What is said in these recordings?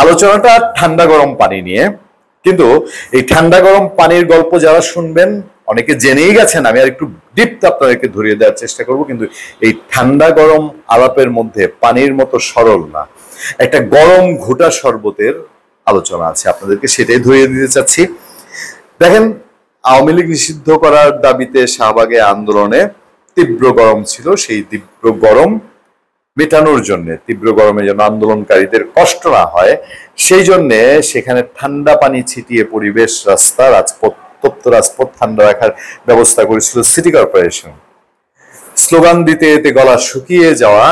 আলোচনাটা ঠান্ডা গরম পানি নিয়ে, কিন্তু এই ঠান্ডা গরম পানির গল্প যারা শুনবেন অনেকে জেনেই গেছেন, আমি আর একটু ডিপ আপনাদেরকে ধরিয়ে দেওয়ার চেষ্টা করব। কিন্তু এই ঠান্ডা গরম আলাপের মধ্যে পানির মতো সরল না, একটা গরম ঘোটা শরবতের আলোচনা আছে, আপনাদেরকে সেটাই ধরিয়ে দিতে চাচ্ছি। দেখেন, আওয়ামী লীগ নিষিদ্ধ করার দাবিতে শাহবাগে আন্দোলনে তীব্র গরম ছিল। সেই তীব্র গরম মেটানোর জন্য, তীব্র গরমে যেন আন্দোলনকারীদের কষ্ট না হয়, সেই জন্য সেখানে ঠান্ডা পানি ছিটিয়ে পরিবেশ, রাস্তা, রাজপথ, তপ্ত রাজপথ ঠান্ডা রাখার ব্যবস্থা করেছিল সিটি কর্পোরেশন। স্লোগান দিতে এতে গলা শুকিয়ে যাওয়া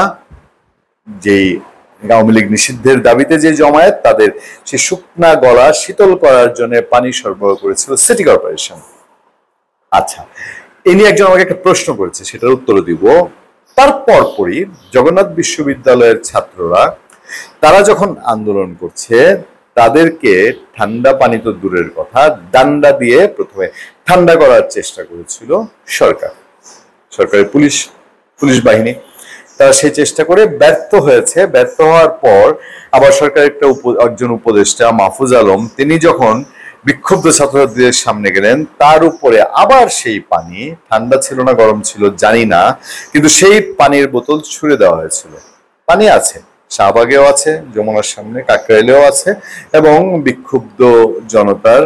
যেই আওয়ামী লীগ নিষিদ্ধের দাবিতে যে জমায়েত, তাদের সে শুকনা গলা শীতল করার জন্য পানি সরবরাহ করেছিল সিটি কর্পোরেশন। আচ্ছা, এ নিয়ে একজন আমাকে একটা প্রশ্ন করেছে, সেটার উত্তর দিব। তারপর পরই জগন্নাথ বিশ্ববিদ্যালয়ের ছাত্ররা তারা যখন আন্দোলন করছে, তাদেরকে ঠান্ডা পানি তো দূরের কথা, ডান্ডা দিয়ে প্রথমে ঠান্ডা করার চেষ্টা করেছিল সরকারের পুলিশ বাহিনী। তারা সেই চেষ্টা করে ব্যর্থ হয়েছে। ব্যর্থ হওয়ার পর আবার সরকারের একজন উপদেষ্টা মাহফুজ আলম, তিনি যখন বিক্ষুব্ধ ছাত্রদের সামনে গেলেন, তার উপরে আবার সেই পানি, ঠান্ডা ছিল না গরম ছিল জানি না, কিন্তু সেই পানির বোতল ছুড়ে দেওয়া হয়েছিল। পানি আছে, শাহবাগেও আছে, যমুনার সামনে কাকরাইলেও আছে, এবং বিক্ষুব্ধ জনতার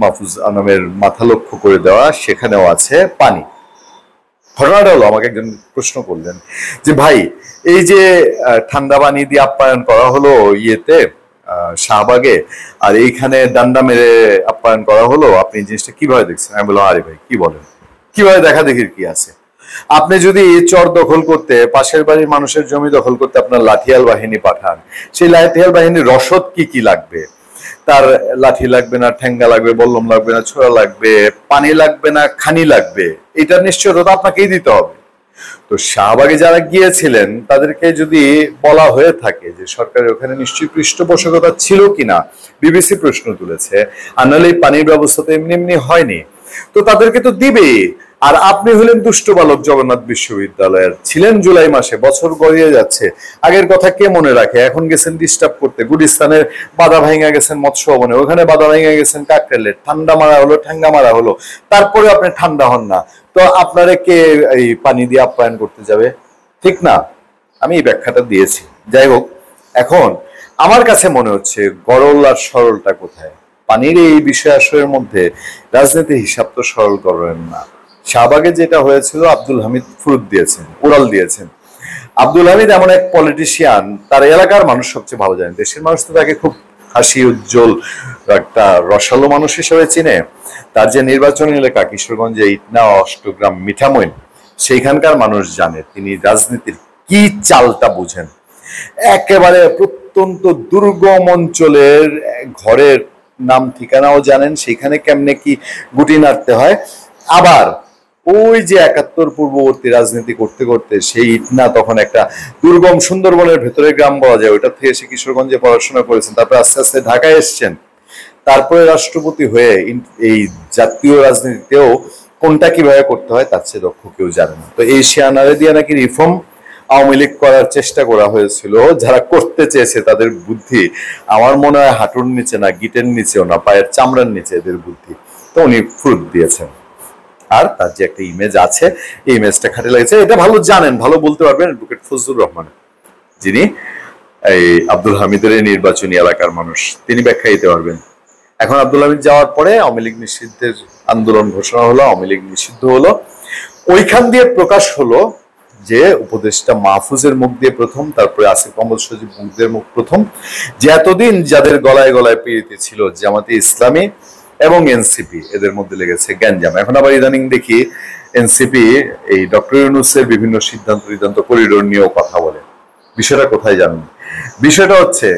মাহফুজ আলমের মাথা লক্ষ্য করে দেওয়া সেখানেও আছে পানি। ঘটনাটা হলো, আমাকে একজন প্রশ্ন করলেন যে ভাই, এই যে ঠান্ডা পানি দিয়ে আপ্যায়ন করা হলো ইয়েতে শাহবাগে, আর এইখানে ডান্ডা মেরে আপ্যায়ন করা হলো, আপনি জিনিসটা কিভাবে দেখছেন? আমি বললাম, আরে ভাই কি বলেন, কিভাবে দেখা দেখির কি আছে? আপনি যদি চর দখল করতে, পাশের বাড়ির মানুষের জমি দখল করতে আপনার লাঠিয়াল বাহিনী পাঠান, সেই লাঠিয়াল বাহিনীর রসদ কি লাগবে? তার লাঠি লাগবে না, ঠেঙ্গা লাগবে, বল্লম লাগবে না, ছোড়া লাগবে, পানি লাগবে না, খানি লাগবে, এটা নিশ্চয়তা আপনাকেই দিতে হবে। তো শাহবাগে যারা গিয়েছিলেন তাদেরকে যদি বলা হয়ে থাকে যে সরকারের ওখানে নিশ্চয়ই পৃষ্ঠপোষকতা ছিল কিনা, বিবিসি প্রশ্ন তুলেছে, আর নাহলে এই পানির ব্যবস্থা তো এমনি এমনি হয়নি, তো তাদেরকে তো দিবে। আর আপনি হলেন দুষ্ট বালক, জগন্নাথ বিশ্ববিদ্যালয়ের ছিলেন জুলাই মাসে, বছর গড়িয়ে যাচ্ছে, আগের কথা কে মনে রাখে? এখন গেছেন ডিস্টার্ব করতে, গুলিস্তানের বাধা ভাঙা গেছেন মৎস্য ভবনে, ওখানে বাধা ভাঙা গেছেন কাকরাইলে, ঠান্ডা মারা হলো, ঠেঙ্গা মারা হলো, তারপরে আপনি ঠান্ডা হন না, তো আপনারা কে এই পানি দিয়ে আপ্যায়ন করতে যাবে? ঠিক না? আমি এই ব্যাখ্যাটা দিয়েছি। যাই হোক, এখন আমার কাছে মনে হচ্ছে গরল আর সরলটা কোথায়? পানির এই বিষয় আসরের মধ্যে রাজনীতির হিসাব তো সরল করেন না। শাহবাগে যেটা হয়েছিল, আব্দুল হামিদ ফুরুত দিয়েছেন, উড়াল দিয়েছেন। আব্দুল হামিদ এমন এক পলিটিশিয়ান, তার এলাকার মানুষ সবচেয়ে ভালো জানেন, দেশের মানুষ তো তাকে খুব হাসি উজ্জ্বল একটা রসালো মানুষ হিসেবে চিনে। তার যে নির্বাচনী এলাকা কিশোরগঞ্জে ইটনা অষ্টগ্রাম মিঠামইন, সেইখানকার মানুষ জানে তিনি রাজনীতির কি চালটা বুঝেন। একেবারে প্রত্যন্ত দুর্গম অঞ্চলের ঘরের নাম ঠিকানাও জানেন, সেখানে কেমনে কি গুটি নাড়তে হয়। আবার ওই যে ৭১ পূর্ববর্তী রাজনীতি করতে করতে সেই ইটনা তখন একটা দুর্গম সুন্দরবনের ভেতরে গ্রাম বলা যায়, ওইটা থেকে সে কিশোরগঞ্জে পড়াশোনা করেছেন, তারপরে আস্তে আস্তে ঢাকায় এসছেন, তারপরে রাষ্ট্রপতি হয়ে এই জাতীয় রাজনীতিতেও কোনটা কিভাবে করতে হয় তার চেয়ে দক্ষ কেউ জানে না। তো এই শিয়ানারে দিয়ে নাকি রিফর্ম আওয়ামী লীগ করার চেষ্টা করা হয়েছিল। যারা করতে চেয়েছে তাদের বুদ্ধি আমার মনে হয় হাঁটুর নিচে না, গিটের নিচেও না, পায়ের চামড়ার নিচে এদের বুদ্ধি। তো উনি ফুরুত দিয়েছেন, আর তার যে একটা ইমেজ আছে, এই ইমেজটা খাটে লাগছে। এটা ভালো জানেন, ভালো বলতে পারবেন অ্যাডভোকেট ফজলুর রহমান, যিনি এই আব্দুল হামিদের নির্বাচনী এলাকার মানুষ, তিনি ব্যাখ্যা দিতে পারবেন। এখন আব্দুল হামিদ যাওয়ার পরে আওয়ামী লীগ নিষিদ্ধের আন্দোলন ঘোষণা হলো, আওয়ামী লীগ নিষিদ্ধ হলো। ওইখান দিয়ে প্রকাশ হলো যে উপদেষ্টা মাহফুজের মুখ দিয়ে প্রথম, তারপরে আসিফ মোহাম্মদ সজীব মুখদের মুখ প্রথম, যে এতদিন যাদের গলায় গলায় পীড়িত ছিল জামাতে ইসলামী এবং এনসিপি, এদের মধ্যে লেগেছে গ্যাঞ্জাম। এখন আবার ইদানিং দেখি এনসিপি এই ডক্টর ইউনূসের বিভিন্ন সিদ্ধান্ত করিডোর নিয়েও কথা বলে। বিষয়টা কোথায় জানেন? বিষয়টা হচ্ছে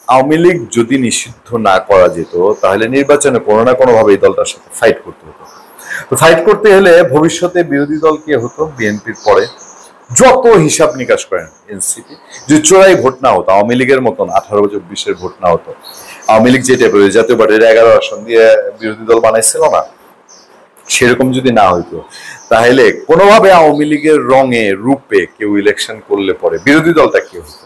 আওয়ামী লীগ যদি নিষিদ্ধ না করা যেত, তাহলে নির্বাচনে কোনো না কোনো ভাবে এই দলটার সাথে ফাইট করতে হতো। তো ফাইট করতে হলে ভবিষ্যতে বিরোধী দল কে হতো? বিএনপির পরে যত হিসাব নিকাশ করেন এনসিপি, যে চোরাই ভোট না হতো, আওয়ামী লীগের মতন 18-24 ভোট না হতো, আওয়ামী লীগ যে টাইপের জাতীয় পার্টির 11 আসন দিয়ে বিরোধী দল বানাইছিল না, সেরকম যদি না হইতো, তাহলে কোনোভাবে আওয়ামী লীগের রঙে রূপে কেউ ইলেকশন করলে পরে বিরোধী দলটা কি হতো?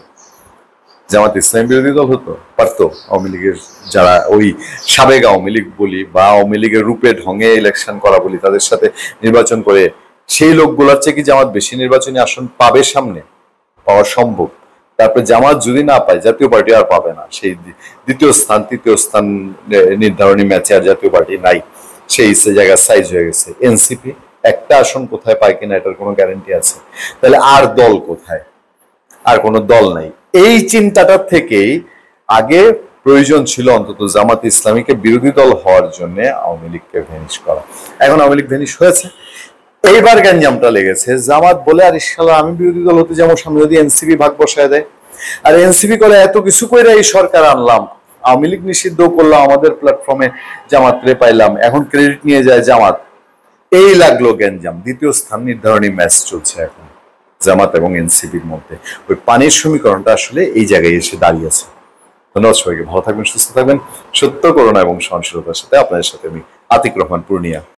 জামাত ইসলাম বিরোধী দল হতো, পারতো। আওয়ামী লীগের যারা ওই সাবেক আওয়ামী লীগ বলি বা আওয়ামী লীগের রূপে ঢঙে ইলেকশন করা বলি, তাদের সাথে নির্বাচন করে সেই লোকগুলোর চেয়ে কি জামাত বেশি নির্বাচনী আসন পাবে সামনে? পাওয়া সম্ভব। তারপরে জামাত যদি না পায়, জাতীয় পার্টি আর পাবে না। সেই দ্বিতীয় স্থান তৃতীয় স্থান নির্ধারণী ম্যাচে আর জাতীয় পার্টি নাই, সেই জায়গায় সাইজ হয়ে গেছে। এনসিপি একটা আসন কোথায় পায় কিনা এটার কোনো গ্যারান্টি আছে? তাহলে আর দল কোথায়? আর কোনো দল নাই। এই চিন্তাটা থেকেই আগে প্রয়োজন ছিল অন্তত জামাত ইসলামীকে বিরোধী দল হওয়ার জন্য আওয়ামী লীগকে ভ্যানিশ করা। এখন আওয়ামী লীগ ভ্যানিশ হয়েছে, এইবার গ্যাঞ্জামটা লেগেছে। জামাত বলে আর ইনশাল্লাহ আমি বিরোধী দল হতে যাবো, সামনে যদি এনসিপি ভাগ বসায় দেয়। আর এনসিপি করে এত কিছু করে এই সরকার আনলাম, আওয়ামী লীগ নিষিদ্ধ করলাম, আমাদের প্ল্যাটফর্মে জামাতরে পাইলাম, এখন ক্রেডিট নিয়ে যায় জামাত। এই লাগলো গ্যাঞ্জাম। দ্বিতীয় স্থান নির্ধারণী ম্যাচ চলছে এখন জামাত এবং এনসিপির মধ্যে। ওই পানির সমীকরণটা আসলে এই জায়গায় এসে দাঁড়িয়েছে। ধন্যবাদ সবাইকে। ভালো থাকবেন, সুস্থ থাকবেন, সত্য করুণা এবং সহনশীলতার সাথে। আপনাদের সাথে আমি আতিক রহমান, পূর্ণিয়া।